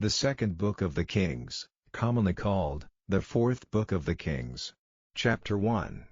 The second book of the Kings, commonly called, the fourth book of the Kings. Chapter 1.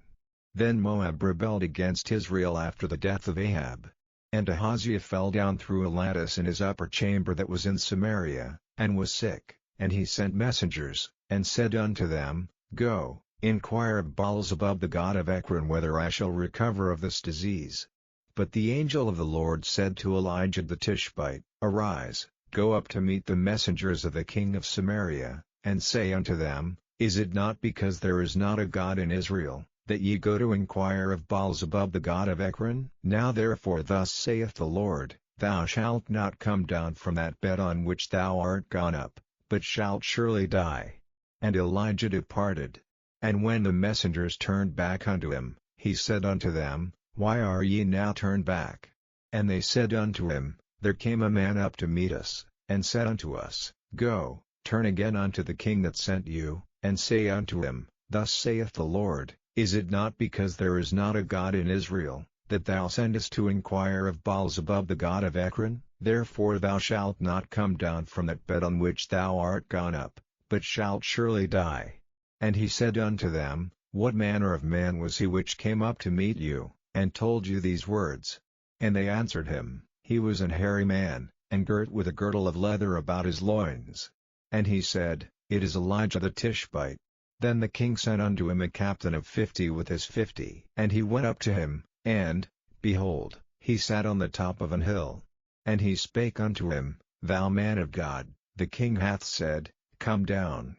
Then Moab rebelled against Israel after the death of Ahab. And Ahaziah fell down through a lattice in his upper chamber that was in Samaria, and was sick, and he sent messengers, and said unto them, Go, inquire of Baalzebub the god of Ekron whether I shall recover of this disease. But the angel of the Lord said to Elijah the Tishbite, Arise, go up to meet the messengers of the king of Samaria, and say unto them, Is it not because there is not a God in Israel, that ye go to inquire of Baalzebub the god of Ekron? Now therefore thus saith the Lord, Thou shalt not come down from that bed on which thou art gone up, but shalt surely die. And Elijah departed. And when the messengers turned back unto him, he said unto them, Why are ye now turned back? And they said unto him, There came a man up to meet us, and said unto us, Go, turn again unto the king that sent you, and say unto him, Thus saith the Lord, Is it not because there is not a God in Israel, that thou sendest to inquire of Baalzebub the god of Ekron? Therefore thou shalt not come down from that bed on which thou art gone up, but shalt surely die. And he said unto them, What manner of man was he which came up to meet you, and told you these words? And they answered him, He was an hairy man, and girt with a girdle of leather about his loins. And he said, It is Elijah the Tishbite. Then the king sent unto him a captain of 50 with his 50. And he went up to him, and, behold, he sat on the top of an hill. And he spake unto him, Thou man of God, the king hath said, Come down.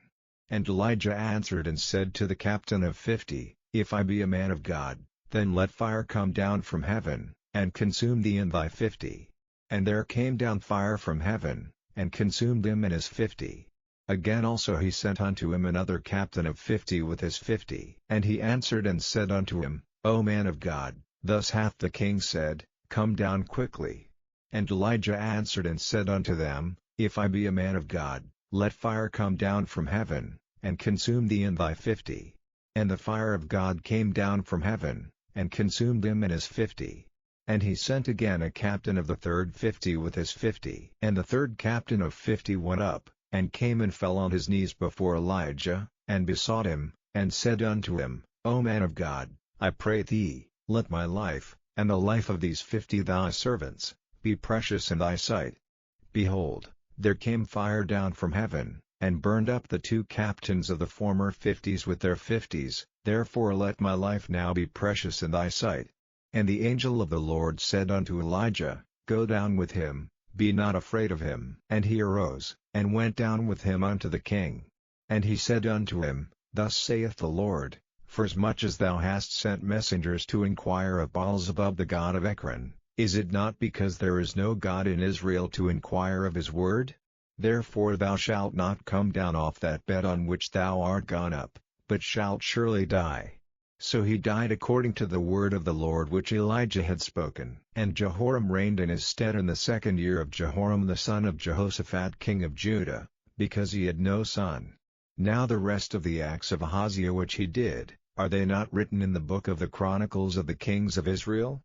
And Elijah answered and said to the captain of 50, If I be a man of God, then let fire come down from heaven, and consume thee and thy 50. And there came down fire from heaven, and consumed him and his 50. Again also he sent unto him another captain of 50 with his 50. And he answered and said unto him, O man of God, thus hath the king said, Come down quickly. And Elijah answered and said unto them, If I be a man of God, let fire come down from heaven, and consume thee and thy 50. And the fire of God came down from heaven, and consumed him and his 50. And he sent again a captain of the third 50 with his 50. And the third captain of 50 went up, and came and fell on his knees before Elijah, and besought him, and said unto him, O man of God, I pray thee, let my life, and the life of these 50 thy servants, be precious in thy sight. Behold, there came fire down from heaven, and burned up the 2 captains of the former 50s with their 50s, therefore let my life now be precious in thy sight. And the angel of the Lord said unto Elijah, Go down with him, be not afraid of him. And he arose, and went down with him unto the king. And he said unto him, Thus saith the Lord, Forasmuch as thou hast sent messengers to inquire of Baalzebub the god of Ekron, is it not because there is no God in Israel to inquire of his word? Therefore thou shalt not come down off that bed on which thou art gone up, but shalt surely die. So he died according to the word of the Lord which Elijah had spoken. And Jehoram reigned in his stead in the 2nd year of Jehoram the son of Jehoshaphat king of Judah, because he had no son. Now the rest of the acts of Ahaziah which he did, are they not written in the book of the Chronicles of the Kings of Israel?